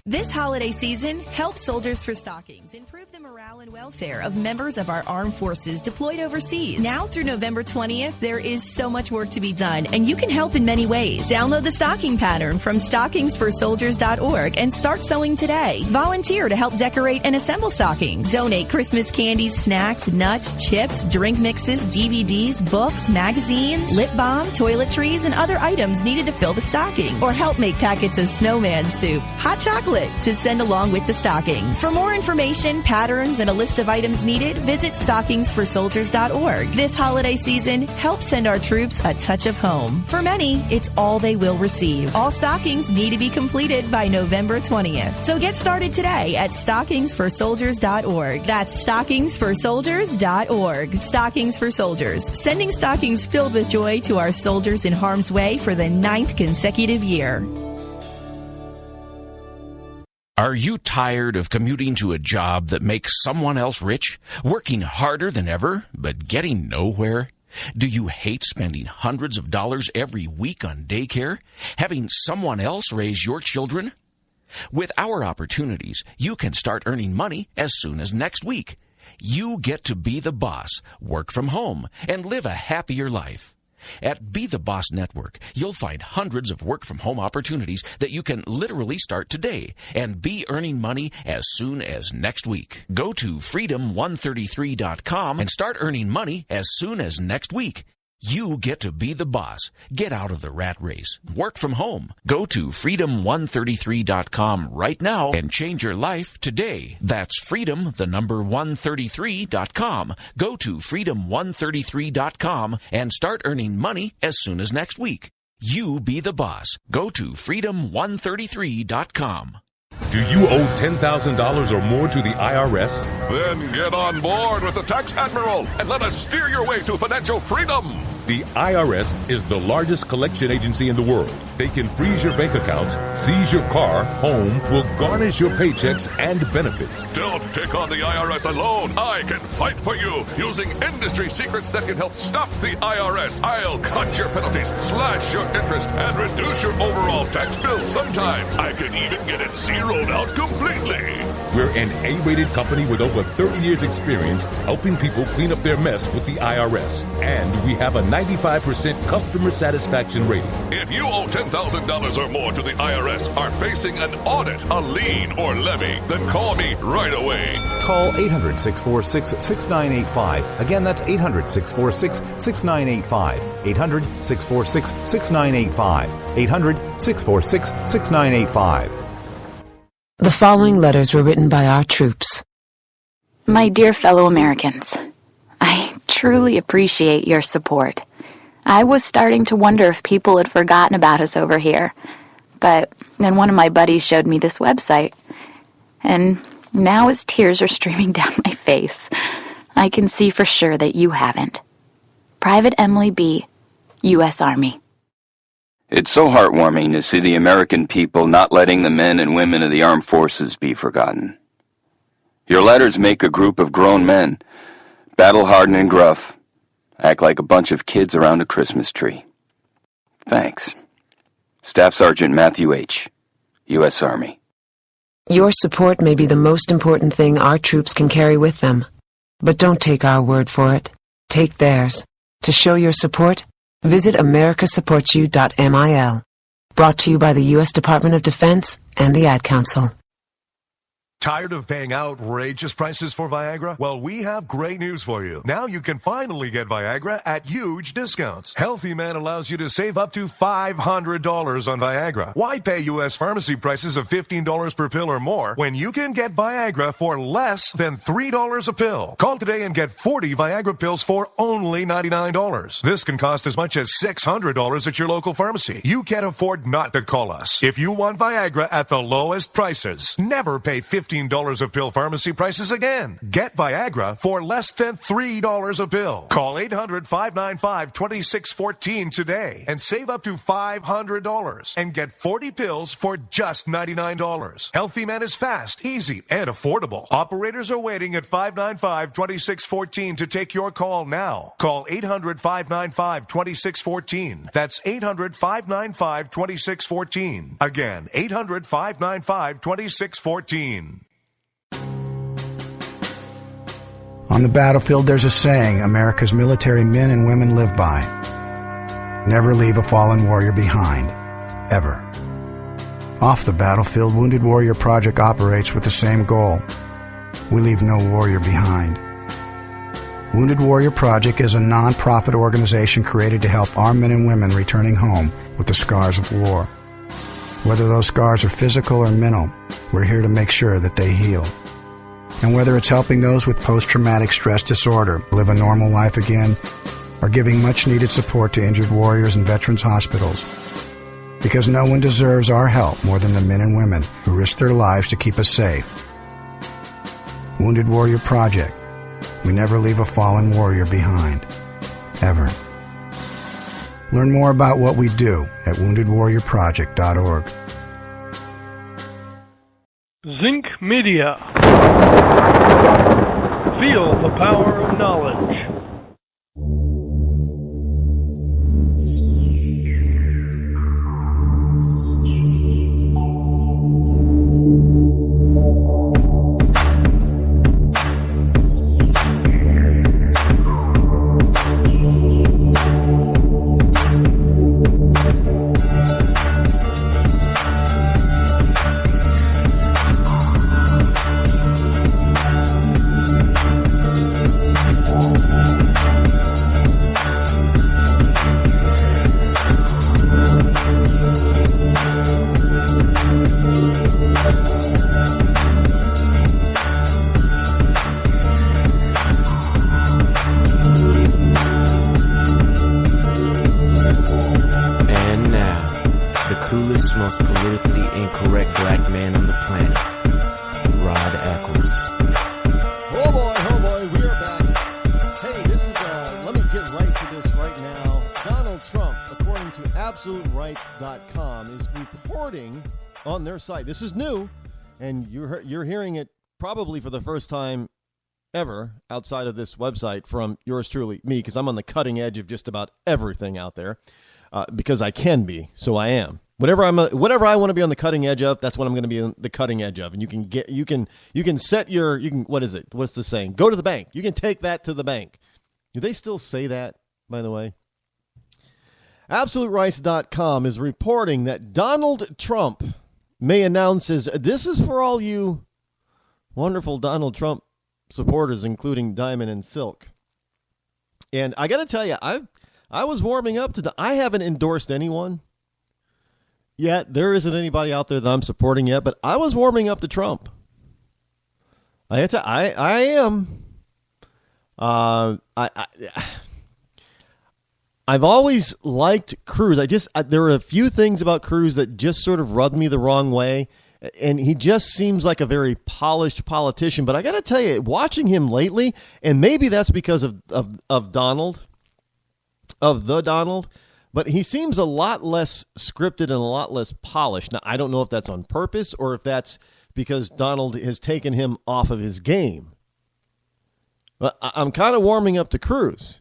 This holiday season, help Soldiers for Stockings improve the morale and welfare of members of our armed forces deployed overseas. Now through November 20th, there is so much work to be done, and you can help in many ways. Download the stocking pattern from stockingsforsoldiers.org and start sewing today. Volunteer to help decorate and assemble stockings. Donate Christmas candies, snacks, nuts, chips, drink mixes, DVDs, books, magazines, lip balm, toiletries, and other items needed to fill the stockings. Or help make packets of snowman soup, hot chocolate, to send along with the stockings. For more information, patterns, and a list of items needed, visit stockingsforsoldiers.org. This holiday season, help send our troops a touch of home. For many, it's all they will receive. All stockings need to be completed by November 20th. So get started today at stockingsforsoldiers.org. That's stockingsforsoldiers.org. Stockings for Soldiers, sending stockings filled with joy to our soldiers in harm's way for the 9th consecutive year. Are you tired of commuting to a job that makes someone else rich, working harder than ever, but getting nowhere? Do you hate spending hundreds of dollars every week on daycare, having someone else raise your children? With our opportunities, you can start earning money as soon as next week. You get to be the boss, work from home, and live a happier life. At Be the Boss Network, you'll find hundreds of work-from-home opportunities that you can literally start today and be earning money as soon as next week. Go to freedom133.com and start earning money as soon as next week. You get to be the boss. Get out of the rat race. Work from home. Go to freedom133.com right now and change your life today. That's freedom133.com. Go to freedom133.com and start earning money as soon as next week. You be the boss. Go to freedom133.com. Do you owe $10,000 or more to the IRS? Then get on board with the Tax Admiral and let us steer your way to financial freedom. The IRS is the largest collection agency in the world. They can freeze your bank accounts, seize your car, home, will garnish your paychecks and benefits. Don't take on the IRS alone. I can fight for you using industry secrets that can help stop the IRS. I'll cut your penalties, slash your interest, and reduce your overall tax bill. Sometimes I can even get it zeroed out completely. We're an A-rated company with over 30 years experience helping people clean up their mess with the IRS. And we have a 95% customer satisfaction rating. If you owe $10,000 or more to the IRS, are facing an audit, a lien, or levy, then call me right away. Call 800-646-6985. Again, that's 800-646-6985. 800-646-6985. 800-646-6985. The following letters were written by our troops. My dear fellow Americans, I truly appreciate your support. I was starting to wonder if people had forgotten about us over here, but then one of my buddies showed me this website, and now as tears are streaming down my face, I can see for sure that you haven't. Private Emily B., U.S. Army. It's so heartwarming to see the American people not letting the men and women of the armed forces be forgotten. Your letters make a group of grown men, battle-hardened and gruff, act like a bunch of kids around a Christmas tree. Thanks. Staff Sergeant Matthew H., U.S. Army. Your support may be the most important thing our troops can carry with them. But don't take our word for it. Take theirs. To show your support, visit americasupportsyou.mil. Brought to you by the U.S. Department of Defense and the Ad Council. Tired of paying outrageous prices for Viagra? Well, we have great news for you. Now you can finally get Viagra at huge discounts. Healthy Man allows you to save up to $500 on Viagra. Why pay U.S. pharmacy prices of $15 per pill or more when you can get Viagra for less than $3 a pill? Call today and get 40 Viagra pills for only $99. This can cost as much as $600 at your local pharmacy. You can't afford not to call us. If you want Viagra at the lowest prices, never pay $15 $15 a pill pharmacy prices again. Get Viagra for less than $3 a pill. Call 800-595-2614 today and save up to $500 and get 40 pills for just $99. Healthy Man is fast, easy, and affordable. Operators are waiting at 595-2614 to take your call now. Call 800-595-2614. That's 800-595-2614. Again, 800-595-2614. On the battlefield, there's a saying America's military men and women live by. Never leave a fallen warrior behind. Ever. Off the battlefield, Wounded Warrior Project operates with the same goal. We leave no warrior behind. Wounded Warrior Project is a non-profit organization created to help our men and women returning home with the scars of war. Whether those scars are physical or mental, we're here to make sure that they heal. And whether it's helping those with post-traumatic stress disorder live a normal life again, or giving much-needed support to injured warriors in veterans' hospitals. Because no one deserves our help more than the men and women who risk their lives to keep us safe. Wounded Warrior Project. We never leave a fallen warrior behind. Ever. Learn more about what we do at woundedwarriorproject.org. Zinc Media. Feel the power of knowledge. On their site. This is new, and you're hearing it probably for the first time ever outside of this website from yours truly, me, because I'm on the cutting edge of just about everything out there, because I can be, so I am. Whatever I want to be on the cutting edge of, that's what I'm going to be on the cutting edge of. And you can set your, what is it? What's the saying? Go to the bank. You can take that to the bank. Do they still say that, by the way? AbsoluteRights.com is reporting that Donald Trump may announce this is for all you wonderful Donald Trump supporters, including Diamond and Silk. And I got to tell you, I was warming up to I haven't endorsed anyone yet. There isn't anybody out there that I'm supporting yet, but I was warming up to Trump. I am. I've always liked Cruz. There are a few things about Cruz that just sort of rubbed me the wrong way, and he just seems like a very polished politician. But I got to tell you, watching him lately, and maybe that's because of Donald, but he seems a lot less scripted and a lot less polished. Now, I don't know if that's on purpose or if that's because Donald has taken him off of his game. But I'm kind of warming up to Cruz,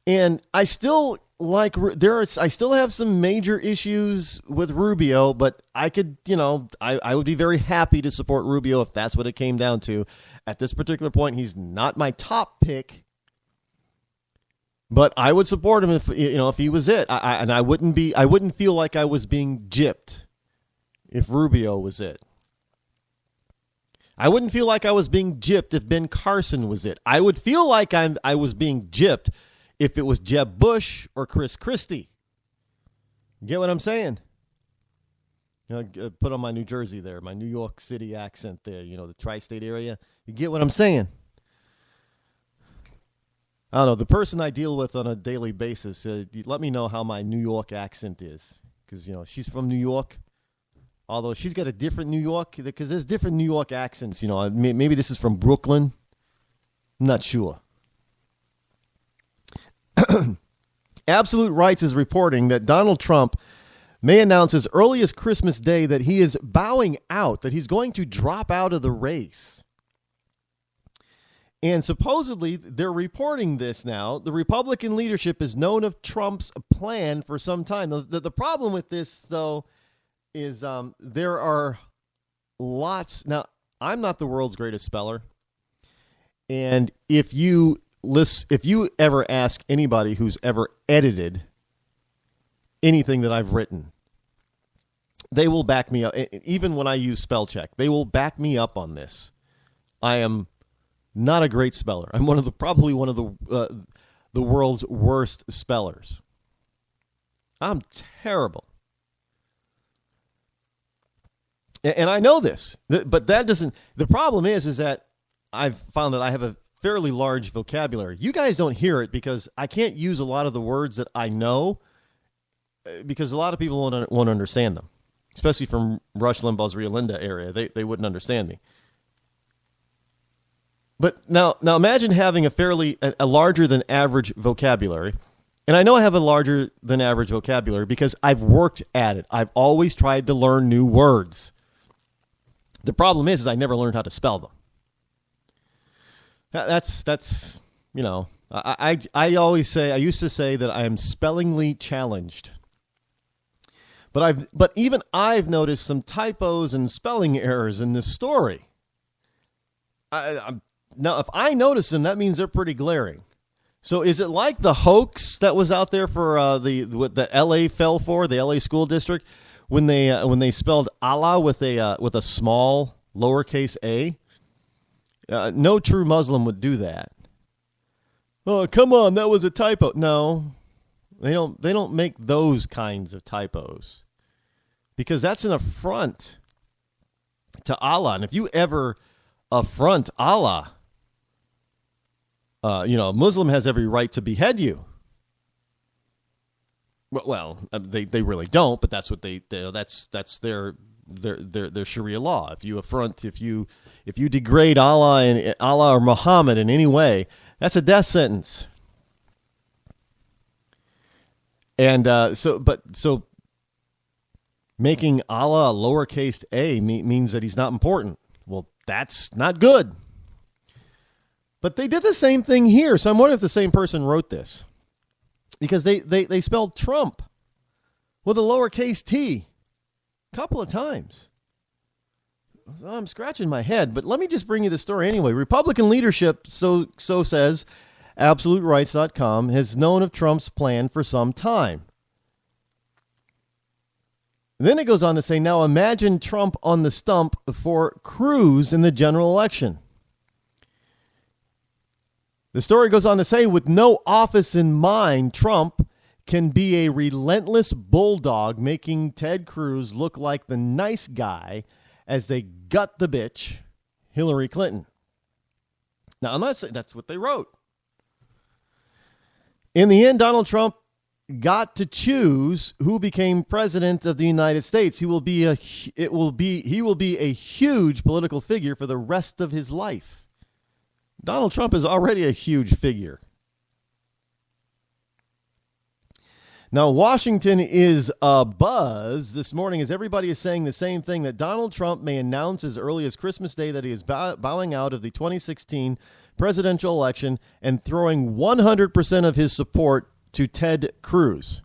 and I still have some major issues with Rubio, but I could, I would be very happy to support Rubio if that's what it came down to. At this particular point, he's not my top pick, but I would support him if he was it. I wouldn't feel like I was being gypped if Rubio was it. I wouldn't feel like I was being gypped if Ben Carson was it. I would feel like I was being gypped if it was Jeb Bush or Chris Christie. Get what I'm saying? Put on my New Jersey there, my New York City accent there, the tri-state area. You get what I'm saying? I don't know. The person I deal with on a daily basis, let me know how my New York accent is. Because, she's from New York. Although she's got a different New York, because there's different New York accents. Maybe this is from Brooklyn. I'm not sure. Absolute Rights is reporting that Donald Trump may announce as early as Christmas Day that he is bowing out, that he's going to drop out of the race. And supposedly, they're reporting this now. The Republican leadership is known of Trump's plan for some time. The problem with this, though, is there are lots. Now, I'm not the world's greatest speller. And if you ever ask anybody who's ever edited anything that I've written, they will back me up. Even when I use spell check, they will back me up on this. I am not a great speller. I'm probably one of the world's worst spellers. I'm terrible. And I know this, but that doesn't. The problem is that I've found that I have a fairly large vocabulary. You guys don't hear it because I can't use a lot of the words that I know, because a lot of people won't understand them, especially from Rush Limbaugh's Rio Linda area. They wouldn't understand me. But now imagine having a larger than average vocabulary. And I know I have a larger than average vocabulary because I've worked at it. I've always tried to learn new words. The problem is I never learned how to spell them. That's I always say, I used to say that I am spellingly challenged. But even I've noticed some typos and spelling errors in this story. Now, if I notice them, that means they're pretty glaring. So is it like the hoax that was out there for what the L.A. fell for, the L.A. school district, when they spelled Allah with a small lowercase a? No true Muslim would do that. Oh, come on, that was a typo. No, they don't make those kinds of typos, because that's an affront to Allah. And if you ever affront Allah, a Muslim has every right to behead you. Well, they really don't, but that's what that's their Sharia law. If you degrade Allah or Muhammad in any way, that's a death sentence. And so making Allah a lowercase a means that he's not important. Well, that's not good. But they did the same thing here, so I'm wondering if the same person wrote this, because they spelled Trump with a lowercase t a couple of times. So I'm scratching my head, but let me just bring you the story anyway. Republican leadership, so says AbsoluteRights.com, has known of Trump's plan for some time. And then it goes on to say, now imagine Trump on the stump for Cruz in the general election. The story goes on to say, with no office in mind, Trump can be a relentless bulldog, making Ted Cruz look like the nice guy as they gut the bitch, Hillary Clinton. Now, I'm not saying that's what they wrote. In the end, Donald Trump got to choose who became president of the United States. He will be a huge political figure for the rest of his life. Donald Trump is already a huge figure. Now, Washington is abuzz this morning as everybody is saying the same thing, that Donald Trump may announce as early as Christmas Day that he is bowing out of the 2016 presidential election and throwing 100% of his support to Ted Cruz.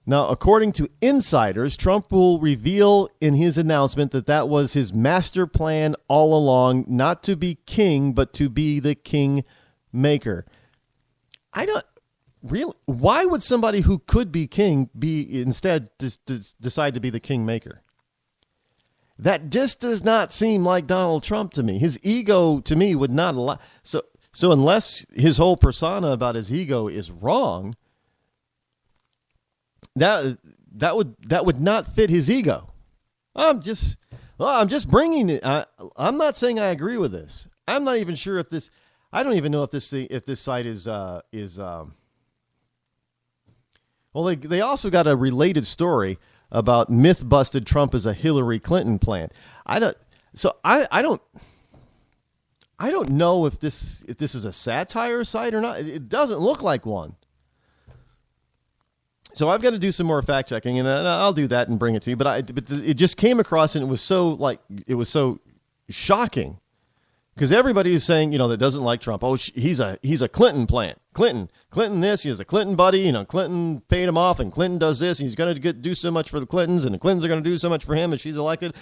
Now, according to insiders, Trump will reveal in his announcement that was his master plan all along, not to be king, but to be the king maker. I don't really. Why would somebody who could be king instead decide to be the king maker? That just does not seem like Donald Trump to me. His ego, to me, would not allow. So unless his whole persona about his ego is wrong, that would not fit his ego. I'm just bringing it. I'm not saying I agree with this. I'm not even sure if this. I don't even know if this site is. Well, they also got a related story about myth busted Trump as a Hillary Clinton plant. I don't know if this is a satire site or not. It doesn't look like one. So I've got to do some more fact checking, and I'll do that and bring it to you. But it just came across, and it was so shocking because everybody is saying, that doesn't like Trump. Oh, he's a Clinton plant. Clinton this. He has a Clinton buddy. Clinton paid him off, and Clinton does this. And he's going to do so much for the Clintons, and the Clintons are going to do so much for him, and she's elected.